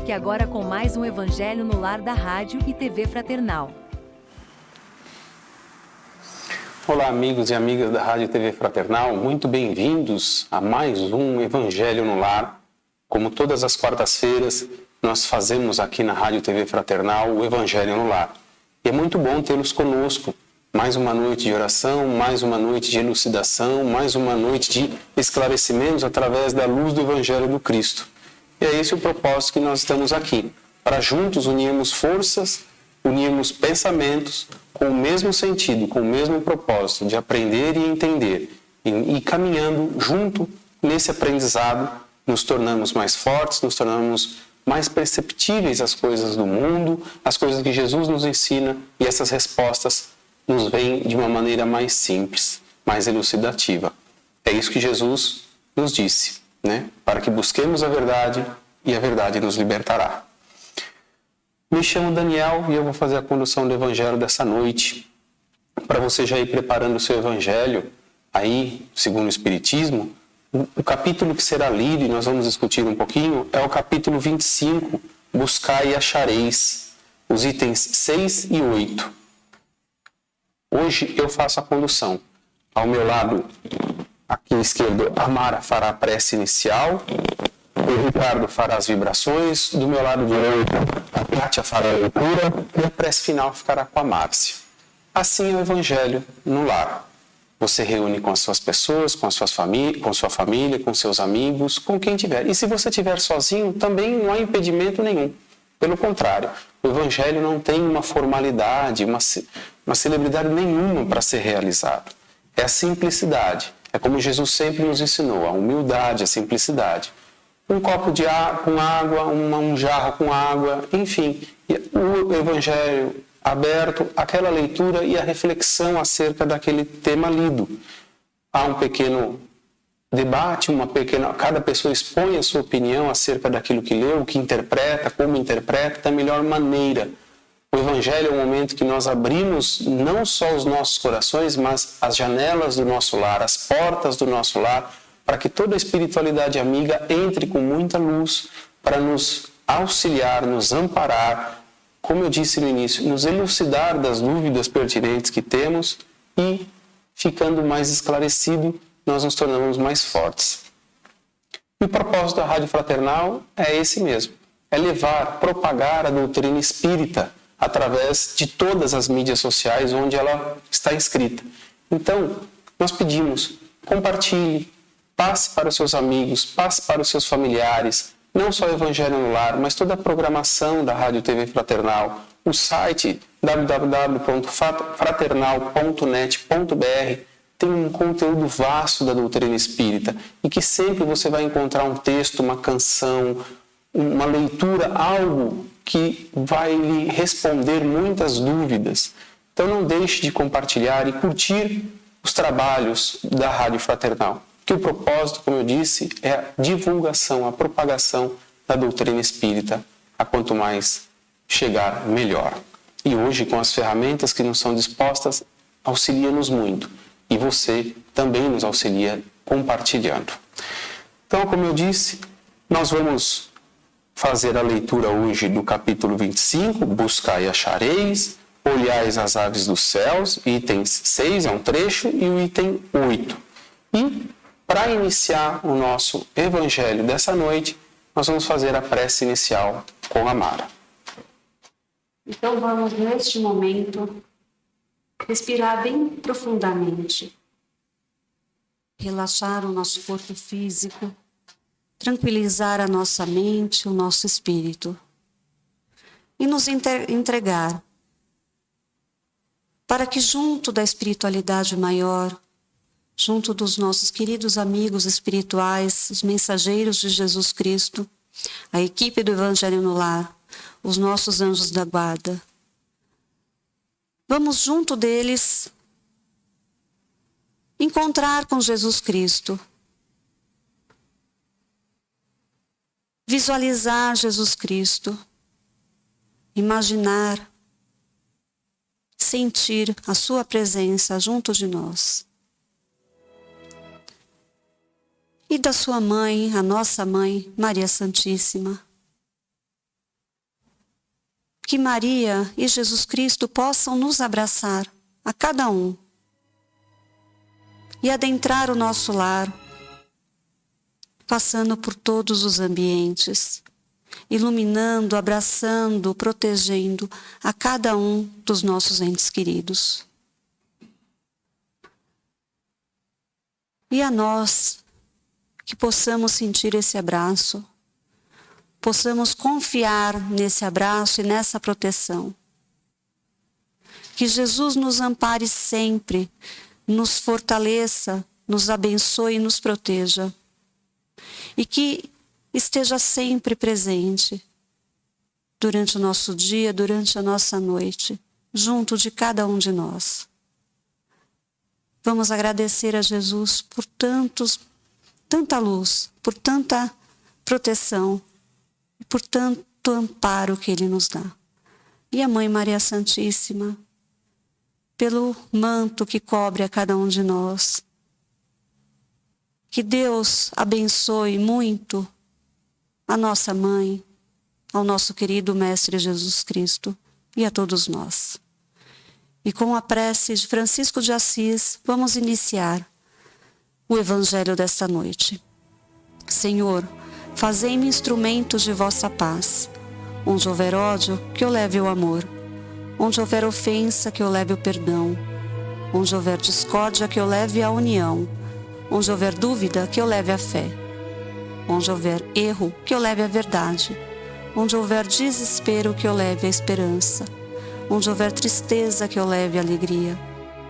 Fique agora com mais um Evangelho no Lar da Rádio e TV Fraternal. Olá, amigos e amigas da Rádio e TV Fraternal, muito bem-vindos a mais um Evangelho no Lar. Como todas as quartas-feiras, nós fazemos aqui na Rádio e TV Fraternal o Evangelho no Lar. E é muito bom tê-los conosco. Mais uma noite de oração, mais uma noite de elucidação, mais uma noite de esclarecimentos através da luz do Evangelho do Cristo. E é esse o propósito que nós estamos aqui, para juntos unirmos forças, unirmos pensamentos com o mesmo sentido, com o mesmo propósito de aprender e entender. E caminhando junto nesse aprendizado, nos tornamos mais fortes, nos tornamos mais perceptíveis às coisas do mundo, às coisas que Jesus nos ensina, e essas respostas nos vêm de uma maneira mais simples, mais elucidativa. É isso que Jesus nos disse, né? Para que busquemos a verdade e a verdade nos libertará. Me chamo Daniel e eu vou fazer a condução do Evangelho dessa noite. Para você já ir preparando o seu Evangelho, aí, segundo o Espiritismo, o capítulo que será lido e nós vamos discutir um pouquinho é o capítulo 25, Buscai e achareis, os itens 6 e 8. Hoje eu faço a condução. Ao meu lado, aqui à esquerda, a Mara fará a prece inicial, o Ricardo fará as vibrações, do meu lado direito, a Kátia fará a leitura e a prece final ficará com a Márcia. Assim é o Evangelho no lar. Você reúne com as suas pessoas, com sua família, com seus amigos, com quem tiver. E se você estiver sozinho, também não há impedimento nenhum. Pelo contrário, o Evangelho não tem uma formalidade, uma celebridade nenhuma para ser realizado. É a simplicidade. É como Jesus sempre nos ensinou, a humildade, a simplicidade. Um copo de água com água, um jarro com água, enfim. O Evangelho aberto, aquela leitura e a reflexão acerca daquele tema lido. Há um pequeno debate, cada pessoa expõe a sua opinião acerca daquilo que leu, o que interpreta, como interpreta, da melhor maneira. O Evangelho é um momento que nós abrimos não só os nossos corações, mas as janelas do nosso lar, as portas do nosso lar, para que toda a espiritualidade amiga entre com muita luz para nos auxiliar, nos amparar, como eu disse no início, nos elucidar das dúvidas pertinentes que temos e, ficando mais esclarecido, nós nos tornamos mais fortes. E o propósito da Rádio Fraternal é esse mesmo, é levar, propagar a doutrina espírita através de todas as mídias sociais onde ela está inscrita. Então, nós pedimos, compartilhe, passe para os seus amigos, passe para os seus familiares, não só o Evangelho no Lar, mas toda a programação da Rádio TV Fraternal, o site www.fraternal.net.br tem um conteúdo vasto da doutrina espírita e que sempre você vai encontrar um texto, uma canção, uma leitura, algo que vai lhe responder muitas dúvidas. Então não deixe de compartilhar e curtir os trabalhos da Rádio Fraternal. Que o propósito, como eu disse, é a divulgação, a propagação da doutrina espírita. A quanto mais chegar, melhor. E hoje, com as ferramentas que nos são dispostas, auxilia-nos muito. E você também nos auxilia compartilhando. Então, como eu disse, nós vamos fazer a leitura hoje do capítulo 25, Buscai e achareis, olhais as aves dos céus, itens 6 é um trecho, e o item 8. E para iniciar o nosso Evangelho dessa noite, nós vamos fazer a prece inicial com a Mara. Então vamos, neste momento, respirar bem profundamente. Relaxar o nosso corpo físico, tranquilizar a nossa mente, o nosso espírito. E nos entregar para que junto da espiritualidade maior, junto dos nossos queridos amigos espirituais, os mensageiros de Jesus Cristo, a equipe do Evangelho no Lar, os nossos anjos da guarda. Vamos junto deles encontrar com Jesus Cristo. Visualizar Jesus Cristo. Imaginar, sentir a sua presença junto de nós. E da sua mãe, a nossa mãe, Maria Santíssima. que Maria e Jesus Cristo possam nos abraçar, a cada um, e adentrar o nosso lar, passando por todos os ambientes, iluminando, abraçando, protegendo a cada um dos nossos entes queridos. E a nós, que possamos sentir esse abraço, possamos confiar nesse abraço e nessa proteção. Que Jesus nos ampare sempre, nos fortaleça, nos abençoe e nos proteja. E que esteja sempre presente durante o nosso dia, durante a nossa noite, junto de cada um de nós. Vamos agradecer a Jesus por tanta luz, por tanta proteção, por tanto amparo que Ele nos dá. E a Mãe Maria Santíssima, pelo manto que cobre a cada um de nós. Que Deus abençoe muito a nossa Mãe, ao nosso querido Mestre Jesus Cristo e a todos nós. E com a prece de Francisco de Assis, vamos iniciar o Evangelho desta noite. Senhor, fazei-me instrumento de vossa paz. Onde houver ódio, que eu leve o amor. Onde houver ofensa, que eu leve o perdão. Onde houver discórdia, que eu leve a união. Onde houver dúvida, que eu leve a fé. Onde houver erro, que eu leve a verdade. Onde houver desespero, que eu leve a esperança. Onde houver tristeza, que eu leve a alegria.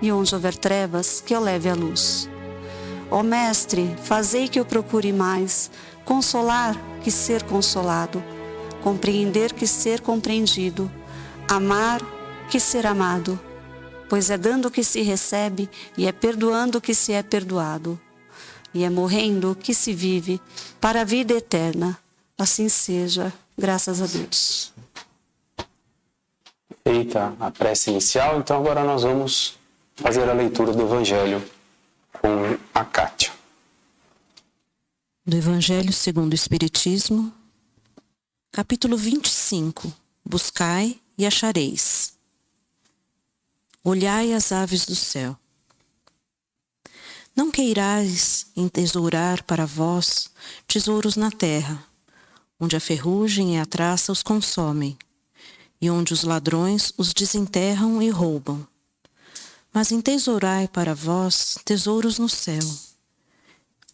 E onde houver trevas, que eu leve a luz. Ó Mestre, fazei que eu procure mais consolar que ser consolado, compreender que ser compreendido, amar que ser amado, pois é dando que se recebe e é perdoando que se é perdoado, e é morrendo que se vive para a vida eterna. Assim seja, graças a Deus. Feita a prece inicial, então agora nós vamos fazer a leitura do Evangelho com a Kátia. Do Evangelho segundo o Espiritismo, capítulo 25. Buscai e achareis. Olhai as aves do céu. Não queirais entesourar para vós tesouros na terra, onde a ferrugem e a traça os consomem, e onde os ladrões os desenterram e roubam. Mas entesourai para vós tesouros no céu,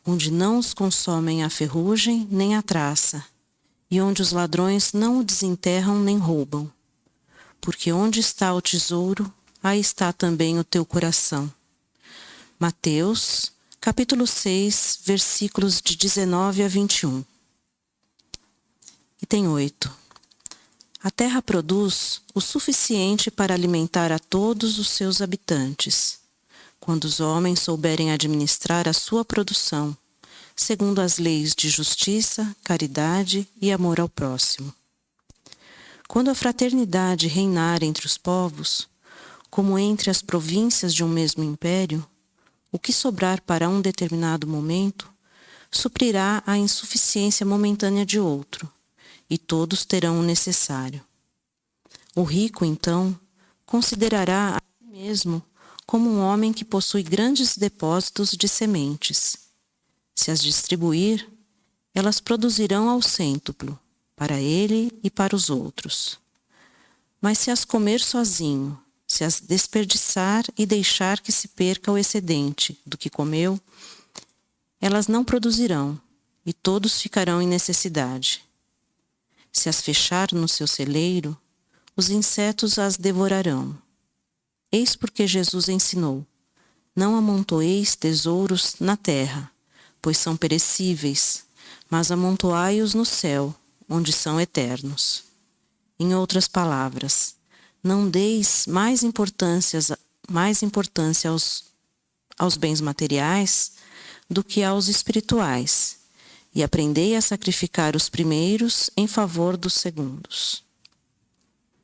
onde não os consomem a ferrugem nem a traça, e onde os ladrões não o desenterram nem roubam. Porque onde está o tesouro, aí está também o teu coração. Mateus, capítulo 6, versículos de 19 a 21. Item 8. A terra produz o suficiente para alimentar a todos os seus habitantes, quando os homens souberem administrar a sua produção, segundo as leis de justiça, caridade e amor ao próximo. Quando a fraternidade reinar entre os povos, como entre as províncias de um mesmo império, o que sobrar para um determinado momento suprirá a insuficiência momentânea de outro, e todos terão o necessário. O rico, então, considerará a si mesmo como um homem que possui grandes depósitos de sementes. Se as distribuir, elas produzirão ao cêntuplo, para ele e para os outros. Mas se as comer sozinho, se as desperdiçar e deixar que se perca o excedente do que comeu, elas não produzirão, e todos ficarão em necessidade. Se as fechar no seu celeiro, os insetos as devorarão. Eis porque Jesus ensinou: não amontoeis tesouros na terra, pois são perecíveis, mas amontoai-os no céu, onde são eternos. Em outras palavras, não deis mais importância aos bens materiais do que aos espirituais, e aprendei a sacrificar os primeiros em favor dos segundos.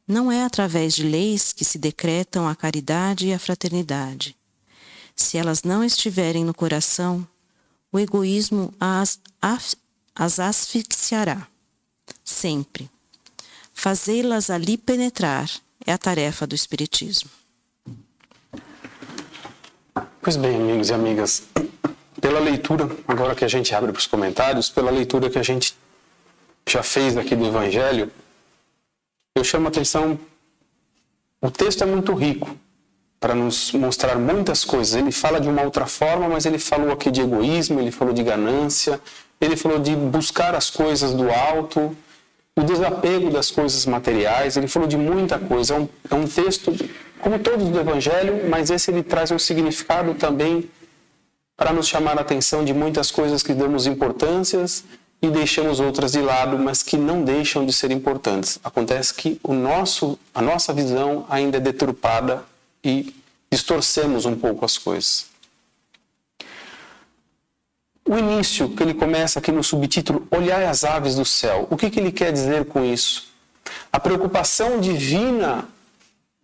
Não é através de leis que se decretam a caridade e a fraternidade. Se elas não estiverem no coração, o egoísmo as asfixiará, sempre. fazê-las ali penetrar é a tarefa do Espiritismo. Pois bem, amigos e amigas, pela leitura, agora que a gente abre para os comentários, pela leitura que a gente já fez aqui do Evangelho, eu chamo a atenção, o texto é muito rico para nos mostrar muitas coisas. Ele fala de uma outra forma, mas ele falou aqui de egoísmo, ele falou de ganância, ele falou de buscar as coisas do alto, o desapego das coisas materiais, ele falou de muita coisa. É um texto, como todos do Evangelho, mas esse ele traz um significado também para nos chamar a atenção de muitas coisas que damos importâncias e deixamos outras de lado, mas que não deixam de ser importantes. Acontece que a nossa visão ainda é deturpada e distorcemos um pouco as coisas. O início, que ele começa aqui no subtítulo, Olhai as aves do céu. O que ele quer dizer com isso? A preocupação divina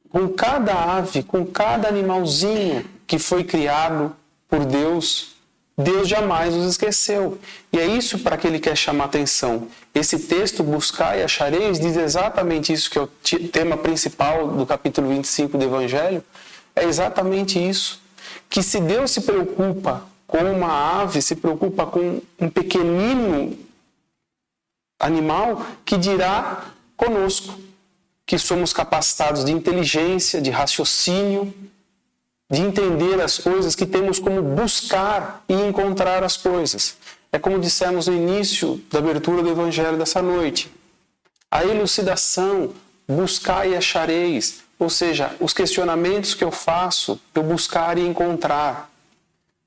com cada ave, com cada animalzinho que foi criado por Deus, Deus jamais os esqueceu. E é isso para que ele quer chamar atenção. Esse texto, Buscai e Achareis, diz exatamente isso, que é o tema principal do capítulo 25 do Evangelho. É exatamente isso. Que se Deus se preocupa com uma ave, se preocupa com um pequenino animal, que dirá conosco, que somos capacitados de inteligência, de raciocínio, de entender as coisas, que temos como buscar e encontrar as coisas. É como dissemos no início da abertura do Evangelho dessa noite. A elucidação, buscar e achareis, ou seja, os questionamentos que eu faço, eu buscar e encontrar.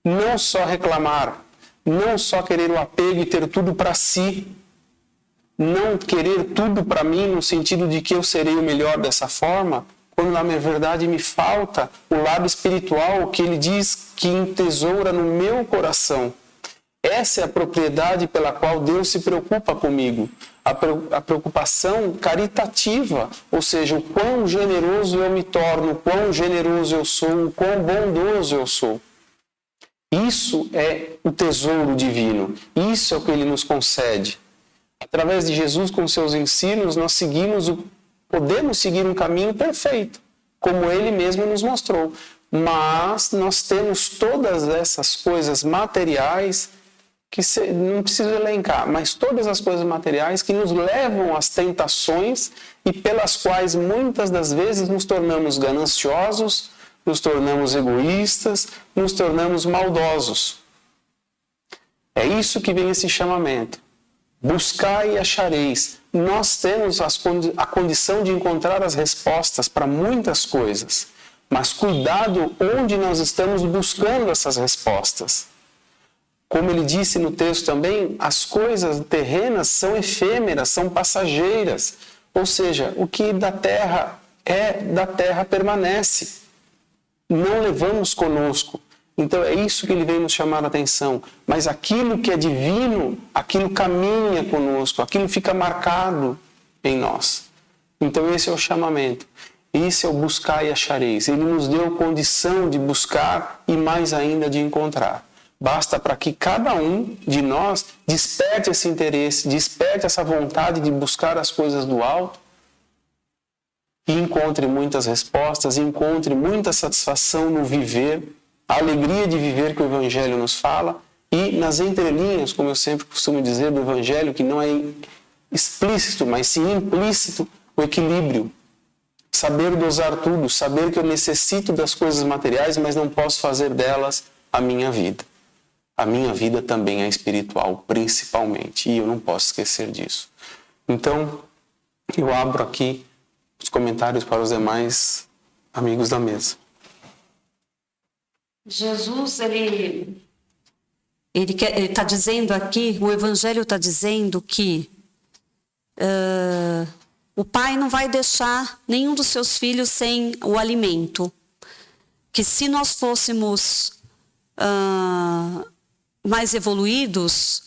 Não só reclamar, não só querer o apego e ter tudo para si, não querer tudo para mim no sentido de que eu serei o melhor dessa forma, quando na verdade me falta o lado espiritual que ele diz que entesoura no meu coração. Essa é a propriedade pela qual Deus se preocupa comigo. A preocupação caritativa, ou seja, o quão generoso eu me torno, o quão generoso eu sou, o quão bondoso eu sou. Isso é o tesouro divino. Isso é o que ele nos concede. Através de Jesus, com seus ensinos, nós podemos seguir um caminho perfeito, como ele mesmo nos mostrou. Mas nós temos todas essas coisas materiais, que não preciso elencar, mas todas as coisas materiais que nos levam às tentações e pelas quais muitas das vezes nos tornamos gananciosos, nos tornamos egoístas, nos tornamos maldosos. É isso que vem esse chamamento. Buscai e achareis. Nós temos a condição de encontrar as respostas para muitas coisas, mas cuidado onde nós estamos buscando essas respostas. Como ele disse no texto também, as coisas terrenas são efêmeras, são passageiras. Ou seja, o que da terra permanece. Não levamos conosco. Então é isso que ele vem nos chamar a atenção. Mas aquilo que é divino, aquilo caminha conosco, aquilo fica marcado em nós. Então esse é o chamamento. Isso é o buscar e achareis. Ele nos deu condição de buscar e mais ainda de encontrar. Basta para que cada um de nós desperte esse interesse, desperte essa vontade de buscar as coisas do alto e encontre muitas respostas, encontre muita satisfação no viver, a alegria de viver que o Evangelho nos fala e nas entrelinhas, como eu sempre costumo dizer, do Evangelho, que não é explícito, mas sim implícito, o equilíbrio. Saber dosar tudo, saber que eu necessito das coisas materiais, mas não posso fazer delas a minha vida. A minha vida também é espiritual, principalmente, e eu não posso esquecer disso. Então, eu abro aqui os comentários para os demais amigos da mesa. Jesus, ele está dizendo aqui, o Evangelho está dizendo que o pai não vai deixar nenhum dos seus filhos sem o alimento. Que se nós fôssemos mais evoluídos,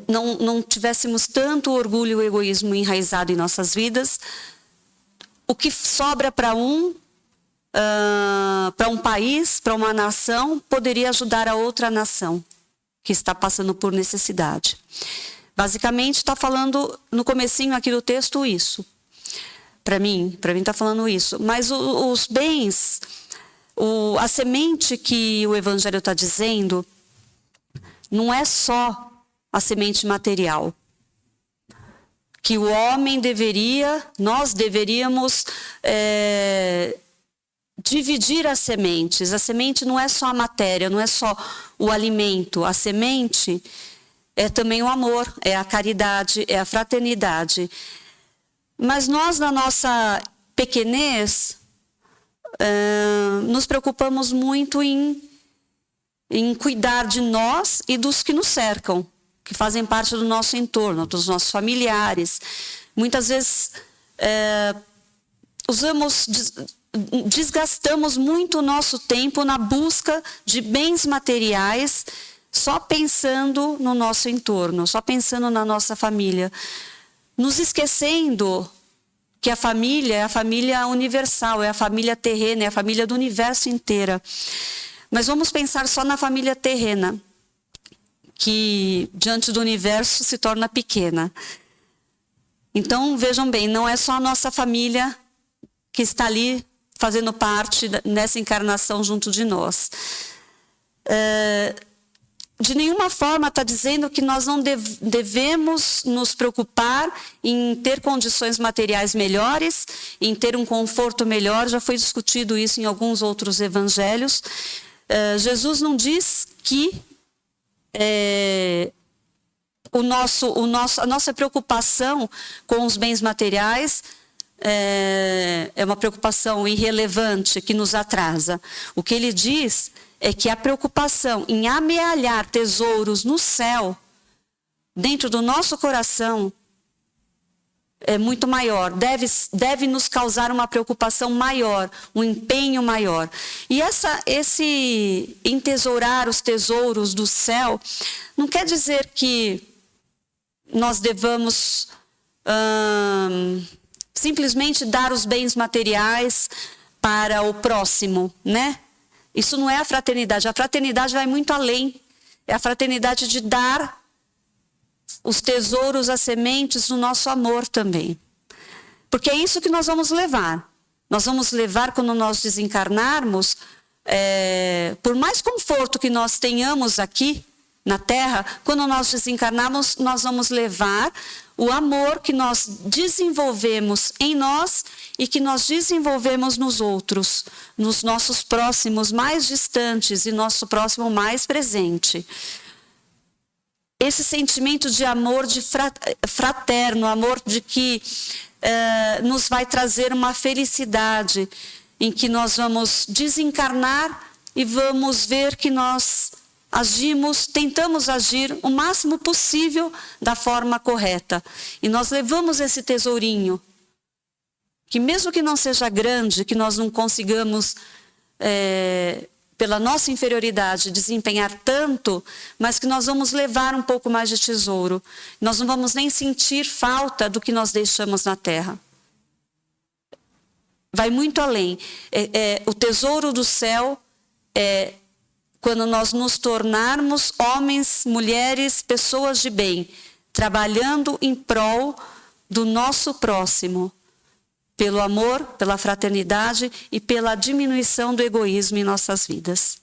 não tivéssemos tanto orgulho e egoísmo enraizado em nossas vidas, o que sobra para um país, para uma nação, poderia ajudar a outra nação que está passando por necessidade. Basicamente, está falando no comecinho aqui do texto isso. para mim está falando isso. Mas os bens, a semente que o Evangelho está dizendo, não é só a semente material. Que o homem nós deveríamos dividir as sementes. A semente não é só a matéria, não é só o alimento. A semente é também o amor, é a caridade, é a fraternidade. Mas nós, na nossa pequenez, nos preocupamos muito em cuidar de nós e dos que nos cercam, que fazem parte do nosso entorno, dos nossos familiares. Muitas vezes desgastamos muito o nosso tempo na busca de bens materiais, só pensando no nosso entorno, só pensando na nossa família. Nos esquecendo que a família é a família universal, é a família terrena, é a família do universo inteira. Mas vamos pensar só na família terrena, que diante do universo se torna pequena. Então, vejam bem, não é só a nossa família que está ali fazendo parte nessa encarnação junto de nós. De nenhuma forma está dizendo que nós não devemos nos preocupar em ter condições materiais melhores, em ter um conforto melhor. Já foi discutido isso em alguns outros evangelhos. Jesus não diz que a nossa preocupação com os bens materiais é uma preocupação irrelevante que nos atrasa. O que ele diz é que a preocupação em amealhar tesouros no céu, dentro do nosso coração, é muito maior, deve nos causar uma preocupação maior, um empenho maior. E esse entesourar os tesouros do céu não quer dizer que nós devamos simplesmente dar os bens materiais para o próximo, né? Isso não é a fraternidade. A fraternidade vai muito além. É a fraternidade de dar os tesouros, as sementes do nosso amor também. Porque é isso que nós vamos levar. Nós vamos levar, quando nós desencarnarmos, por mais conforto que nós tenhamos aqui na Terra, quando nós desencarnarmos, nós vamos levar o amor que nós desenvolvemos em nós e que nós desenvolvemos nos outros, nos nossos próximos mais distantes e nosso próximo mais presente. Esse sentimento de amor de fraterno, amor de que nos vai trazer uma felicidade, em que nós vamos desencarnar e vamos ver que nós tentamos agir o máximo possível da forma correta. E nós levamos esse tesourinho, que mesmo que não seja grande, que nós não consigamos, pela nossa inferioridade, desempenhar tanto, mas que nós vamos levar um pouco mais de tesouro. Nós não vamos nem sentir falta do que nós deixamos na Terra. Vai muito além. O tesouro do céu é quando nós nos tornarmos homens, mulheres, pessoas de bem, trabalhando em prol do nosso próximo, pelo amor, pela fraternidade e pela diminuição do egoísmo em nossas vidas.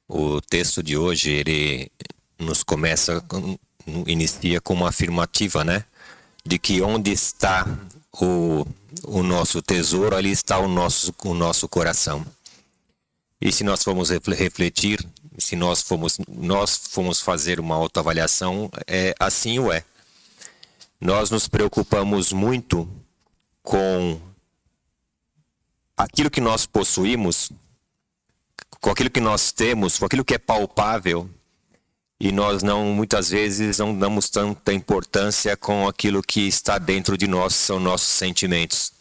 O texto de hoje, ele inicia com uma afirmativa, né? De que onde está o nosso tesouro, ali está o nosso coração. E se nós formos refletir, se nós formos fazer uma autoavaliação, assim o é. Nós nos preocupamos muito com aquilo que nós possuímos, com aquilo que nós temos, com aquilo que é palpável, e nós muitas vezes não damos tanta importância com aquilo que está dentro de nós, são nossos sentimentos.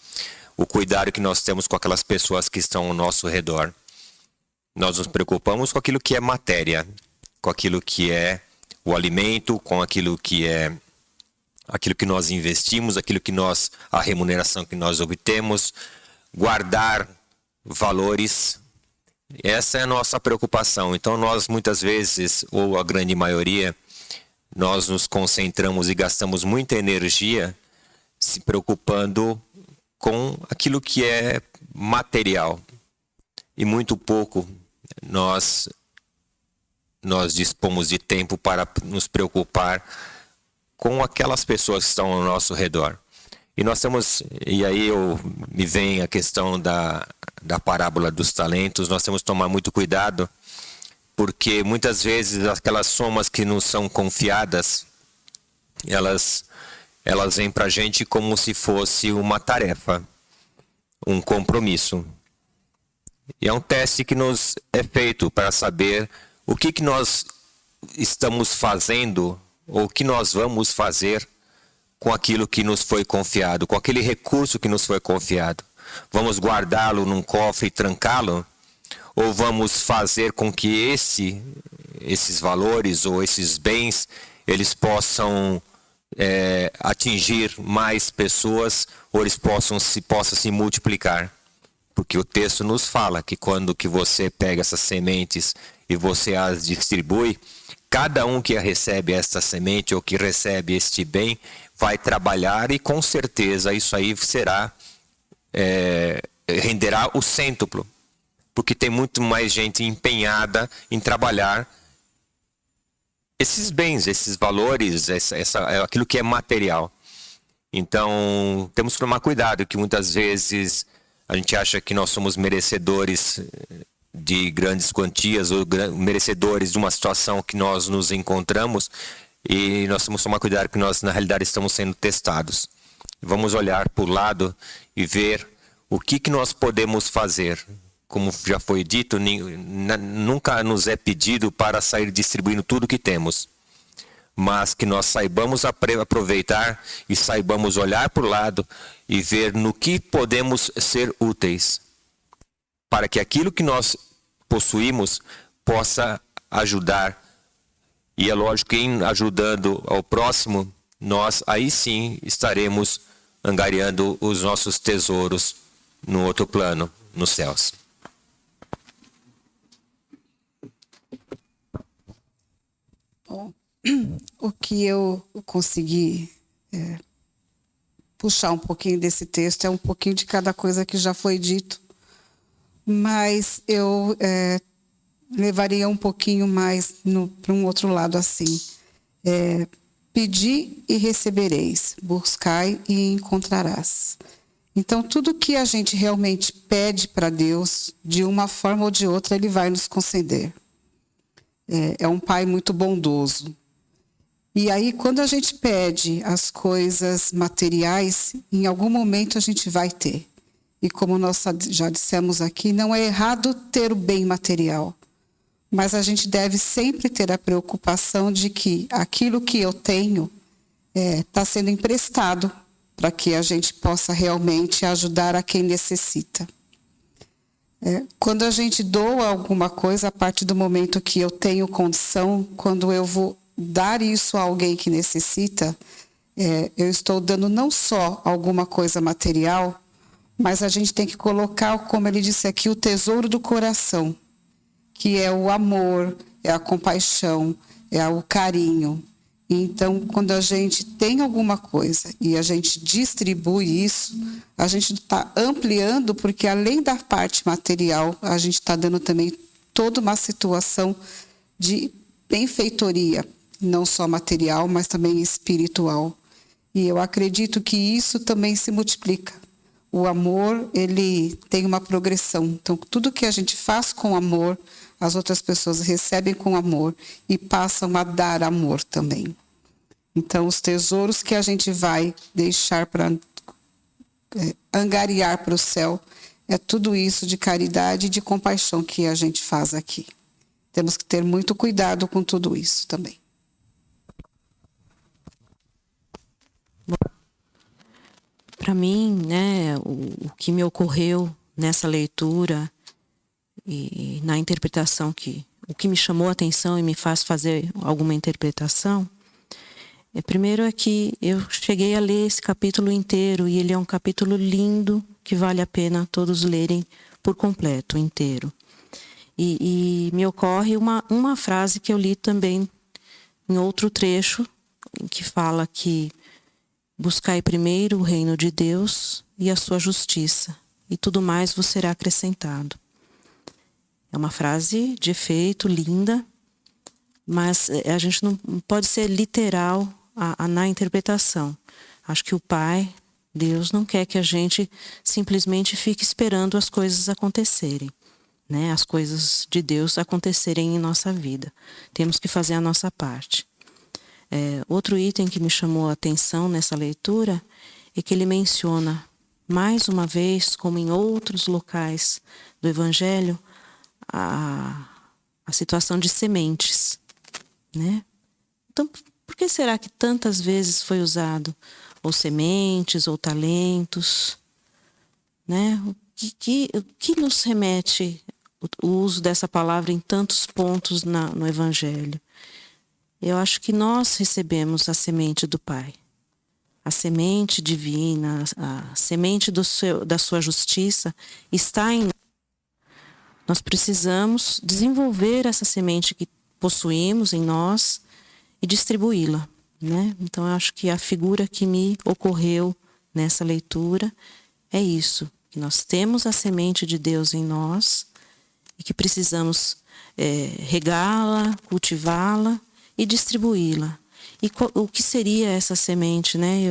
O cuidado que nós temos com aquelas pessoas que estão ao nosso redor. Nós nos preocupamos com aquilo que é matéria, com aquilo que é o alimento, com aquilo que nós investimos, a remuneração que nós obtemos, guardar valores. Essa é a nossa preocupação. Então nós muitas vezes, ou a grande maioria, nós nos concentramos e gastamos muita energia se preocupando com aquilo que é material. E muito pouco nós dispomos de tempo para nos preocupar com aquelas pessoas que estão ao nosso redor. E aí me vem a questão da parábola dos talentos. Nós temos que tomar muito cuidado, porque muitas vezes aquelas somas que nos são confiadas, elas vêm para a gente como se fosse uma tarefa, um compromisso. E é um teste que nos é feito para saber o que nós estamos fazendo ou o que nós vamos fazer com aquilo que nos foi confiado, com aquele recurso que nos foi confiado. Vamos guardá-lo num cofre e trancá-lo? Ou vamos fazer com que esses valores ou esses bens, eles possam atingir mais pessoas, ou eles possam se multiplicar? Porque o texto nos fala que quando que você pega essas sementes e você as distribui, cada um que recebe esta semente ou que recebe este bem vai trabalhar, e com certeza isso aí renderá o cêntuplo, porque tem muito mais gente empenhada em trabalhar esses bens, esses valores, aquilo que é material. Então temos que tomar cuidado, que muitas vezes a gente acha que nós somos merecedores de grandes quantias ou merecedores de uma situação que nós nos encontramos, e nós temos que tomar cuidado, que nós na realidade estamos sendo testados. Vamos olhar para o lado e ver o que nós podemos fazer. Como já foi dito, nunca nos é pedido para sair distribuindo tudo que temos, mas que nós saibamos aproveitar e saibamos olhar para o lado e ver no que podemos ser úteis, para que aquilo que nós possuímos possa ajudar. E é lógico que em ajudando ao próximo, nós aí sim estaremos angariando os nossos tesouros no outro plano, nos céus. Bom, o que eu consegui puxar um pouquinho desse texto é um pouquinho de cada coisa que já foi dito, mas eu levaria um pouquinho mais para um outro lado assim. Pedi e recebereis, buscai e encontrarás. Então, tudo que a gente realmente pede para Deus, de uma forma ou de outra, Ele vai nos conceder. É um Pai muito bondoso. E aí, quando a gente pede as coisas materiais, em algum momento a gente vai ter. E como nós já dissemos aqui, não é errado ter o bem material, mas a gente deve sempre ter a preocupação de que aquilo que eu tenho está sendo emprestado para que a gente possa realmente ajudar a quem necessita. Quando a gente doa alguma coisa, a partir do momento que eu tenho condição, quando eu vou dar isso a alguém que necessita, eu estou dando não só alguma coisa material, mas a gente tem que colocar, como ele disse aqui, o tesouro do coração, que é o amor, é a compaixão, é o carinho. Então, quando a gente tem alguma coisa e a gente distribui isso, a gente está ampliando, porque além da parte material, a gente está dando também toda uma situação de benfeitoria, não só material, mas também espiritual. E eu acredito que isso também se multiplica. O amor, ele tem uma progressão. Então, tudo que a gente faz com amor, as outras pessoas recebem com amor e passam a dar amor também. Então, os tesouros que a gente vai deixar para angariar para o céu, é tudo isso de caridade e de compaixão que a gente faz aqui. Temos que ter muito cuidado com tudo isso também. Para mim, né, o que me ocorreu nessa leitura e na interpretação, o que me chamou a atenção e me faz fazer alguma interpretação, primeiro é que eu cheguei a ler esse capítulo inteiro, e ele é um capítulo lindo que vale a pena todos lerem por completo, inteiro. E me ocorre uma frase que eu li também em outro trecho em que fala que buscai primeiro o reino de Deus e a sua justiça, e tudo mais vos será acrescentado. É uma frase de efeito, linda, mas a gente não pode ser literal na interpretação. Acho que o Pai, Deus, não quer que a gente simplesmente fique esperando as coisas acontecerem, né? As coisas de Deus acontecerem em nossa vida. Temos que fazer a nossa parte. Outro item que me chamou a atenção nessa leitura é que ele menciona, mais uma vez, como em outros locais do Evangelho, a situação de sementes, né? Então, por que será que tantas vezes foi usado ou sementes ou talentos, né? O que nos remete o uso dessa palavra em tantos pontos no Evangelho? Eu acho que nós recebemos a semente do Pai, a semente divina, a semente da sua justiça está em nós. Nós precisamos desenvolver essa semente que possuímos em nós e distribuí-la, né? Então, eu acho que a figura que me ocorreu nessa leitura é isso, que nós temos a semente de Deus em nós e que precisamos regá-la, cultivá-la e distribuí-la. E o que seria essa semente, né?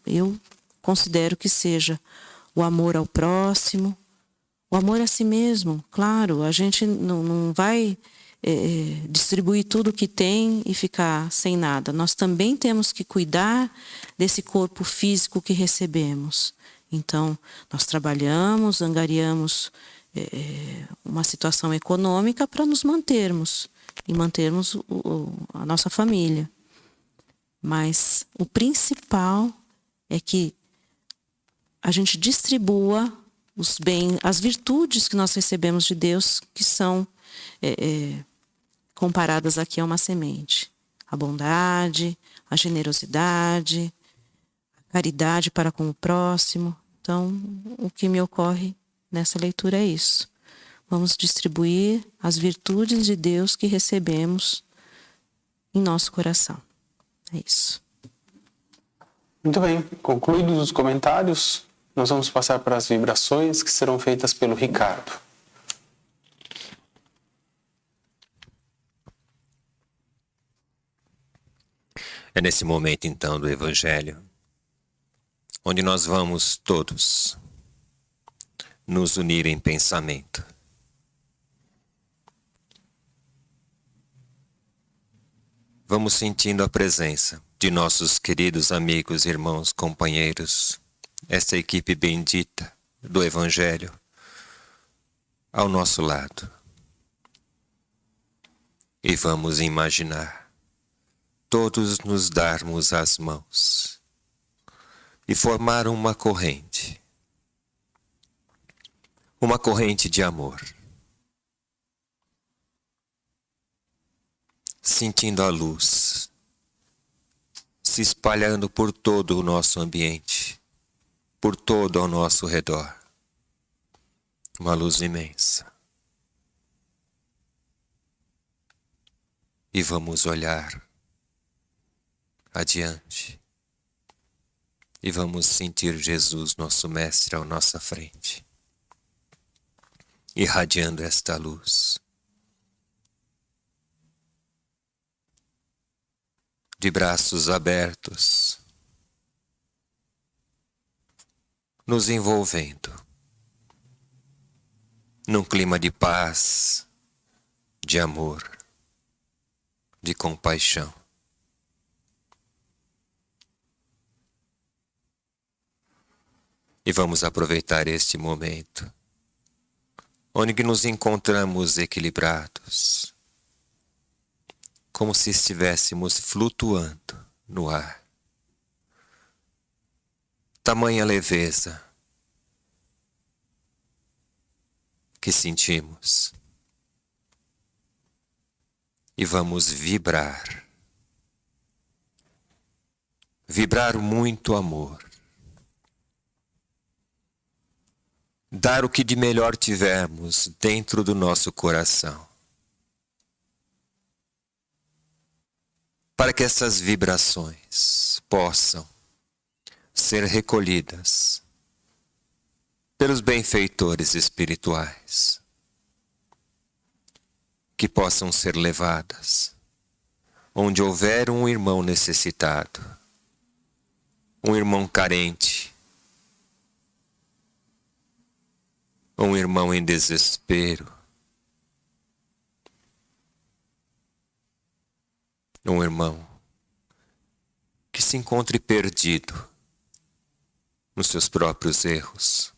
Eu considero que seja o amor ao próximo, o amor a si mesmo. Claro, a gente não vai distribuir tudo que tem e ficar sem nada. Nós também temos que cuidar desse corpo físico que recebemos. Então, nós trabalhamos, angariamos uma situação econômica para nos mantermos e mantermos a nossa família. Mas o principal é que a gente distribua os bens, as virtudes que nós recebemos de Deus, que são comparadas aqui a uma semente. A bondade, a generosidade, a caridade para com o próximo. Então, o que me ocorre nessa leitura é isso. Vamos distribuir as virtudes de Deus que recebemos em nosso coração. É isso. Muito bem, concluídos os comentários, nós vamos passar para as vibrações que serão feitas pelo Ricardo. É nesse momento, então, do Evangelho, onde nós vamos todos nos unir em pensamento. Vamos sentindo a presença de nossos queridos amigos, irmãos, companheiros, esta equipe bendita do Evangelho ao nosso lado. E vamos imaginar todos nos darmos as mãos e formar uma corrente de amor. Sentindo a luz se espalhando por todo o nosso ambiente, por todo ao nosso redor. Uma luz imensa. E vamos olhar adiante. E vamos sentir Jesus, nosso Mestre, à nossa frente, irradiando esta luz. De braços abertos, nos envolvendo num clima de paz, de amor, de compaixão. E vamos aproveitar este momento, onde nos encontramos equilibrados, como se estivéssemos flutuando no ar. Tamanha leveza que sentimos. E vamos vibrar. Vibrar muito amor. Dar o que de melhor tivermos dentro do nosso coração. para que essas vibrações possam ser recolhidas pelos benfeitores espirituais, que possam ser levadas onde houver um irmão necessitado, um irmão carente, um irmão em desespero, um irmão que se encontre perdido nos seus próprios erros.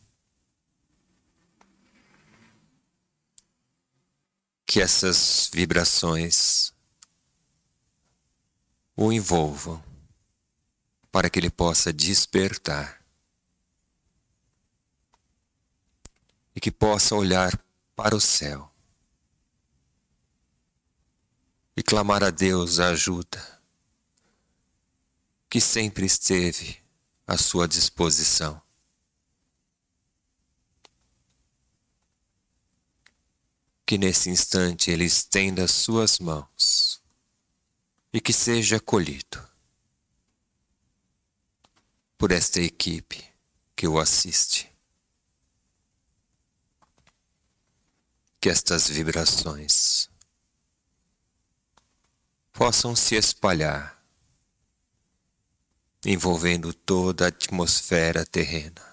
Que essas vibrações o envolvam para que ele possa despertar e que possa olhar para o céu e clamar a Deus a ajuda que sempre esteve à sua disposição. Que nesse instante ele estenda as suas mãos e que seja acolhido por esta equipe que o assiste. Que estas vibrações possam se espalhar, envolvendo toda a atmosfera terrena,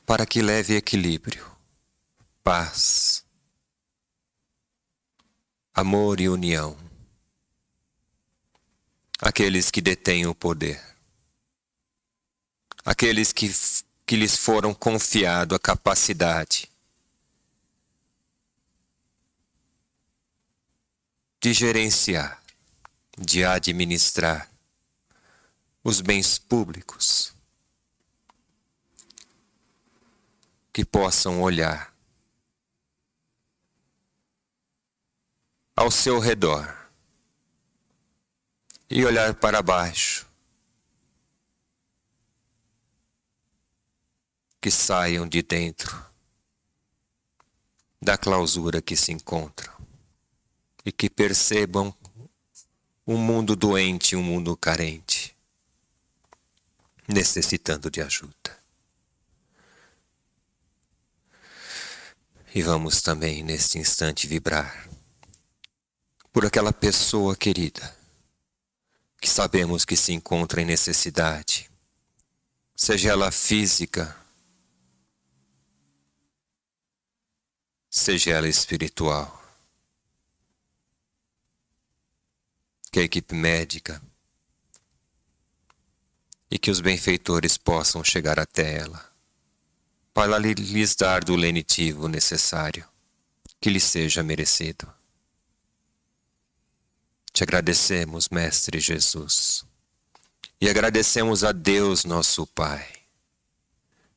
para que leve equilíbrio, paz, amor e união àqueles que detêm o poder, aqueles que lhes foram confiado a capacidade de gerenciar, de administrar os bens públicos, que possam olhar ao seu redor e olhar para baixo, que saiam de dentro da clausura que se encontram e que percebam um mundo doente, um mundo carente, necessitando de ajuda. E vamos também neste instante vibrar por aquela pessoa querida que sabemos que se encontra em necessidade, seja ela física, seja ela espiritual. Que a equipe médica e que os benfeitores possam chegar até ela para lhes dar do lenitivo necessário que lhe seja merecido. Te agradecemos, Mestre Jesus, e agradecemos a Deus, nosso Pai,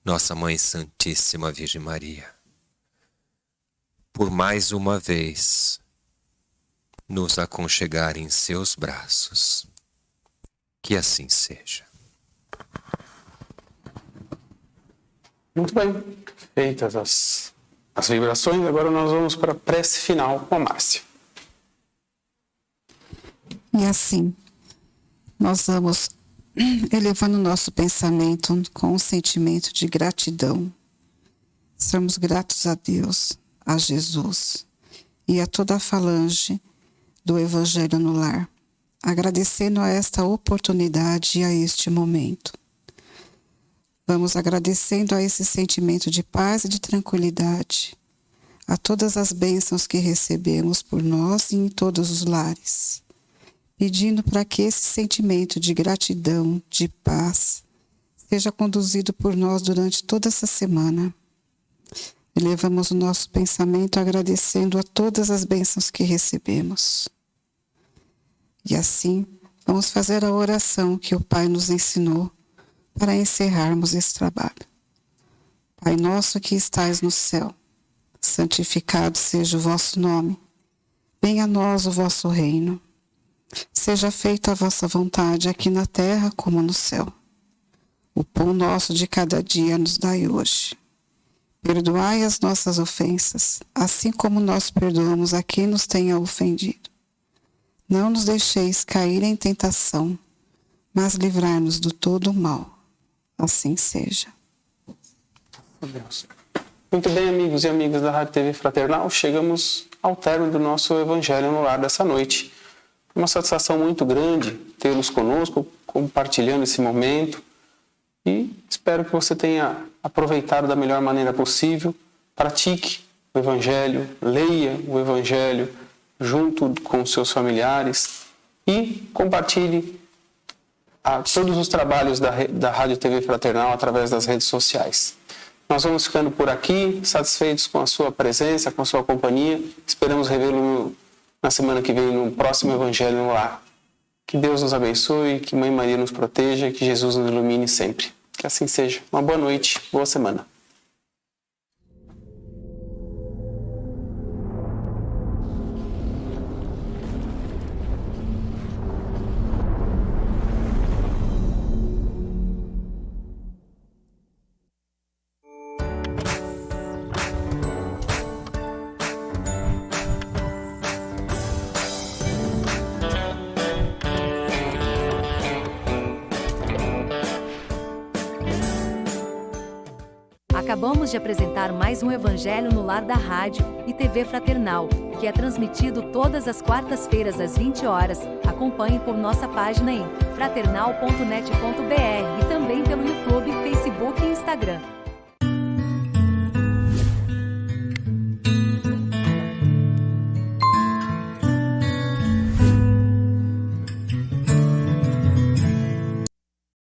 nossa Mãe Santíssima Virgem Maria, por mais uma vez nos aconchegar em seus braços. Que assim seja. Muito bem. Feitas as vibrações, agora nós vamos para a prece final com a Márcia. E assim, nós vamos elevando o nosso pensamento com um sentimento de gratidão. Somos gratos a Deus, a Jesus e a toda a falange do Evangelho no Lar, agradecendo a esta oportunidade e a este momento. Vamos agradecendo a esse sentimento de paz e de tranquilidade, a todas as bênçãos que recebemos por nós e em todos os lares, pedindo para que esse sentimento de gratidão, de paz, seja conduzido por nós durante toda essa semana. Elevamos o nosso pensamento agradecendo a todas as bênçãos que recebemos. E assim, vamos fazer a oração que o Pai nos ensinou para encerrarmos esse trabalho. Pai nosso que estais no céu, santificado seja o vosso nome. Venha a nós o vosso reino. Seja feita a vossa vontade aqui na terra como no céu. O pão nosso de cada dia nos dai hoje. Perdoai as nossas ofensas, assim como nós perdoamos a quem nos tenha ofendido. Não nos deixeis cair em tentação, mas livrai-nos do todo o mal. Assim seja. Deus. Muito bem, amigos e amigas da Rádio TV Fraternal, chegamos ao término do nosso Evangelho no Lar dessa noite. Uma satisfação muito grande tê-los conosco, compartilhando esse momento, e espero que você tenha aproveitado da melhor maneira possível. Pratique o Evangelho, leia o Evangelho junto com seus familiares e compartilhe todos os trabalhos da Rádio TV Fraternal através das redes sociais. Nós vamos ficando por aqui, satisfeitos com a sua presença, com a sua companhia. Esperamos revê-lo na semana que vem no próximo Evangelho no Lar. Que Deus nos abençoe, que Mãe Maria nos proteja e que Jesus nos ilumine sempre. Que assim seja. Uma boa noite, boa semana. Acabamos de apresentar mais um Evangelho no Lar da Rádio e TV Fraternal, que é transmitido todas as quartas-feiras às 20 horas. Acompanhe por nossa página em fraternal.net.br e também pelo YouTube, Facebook e Instagram.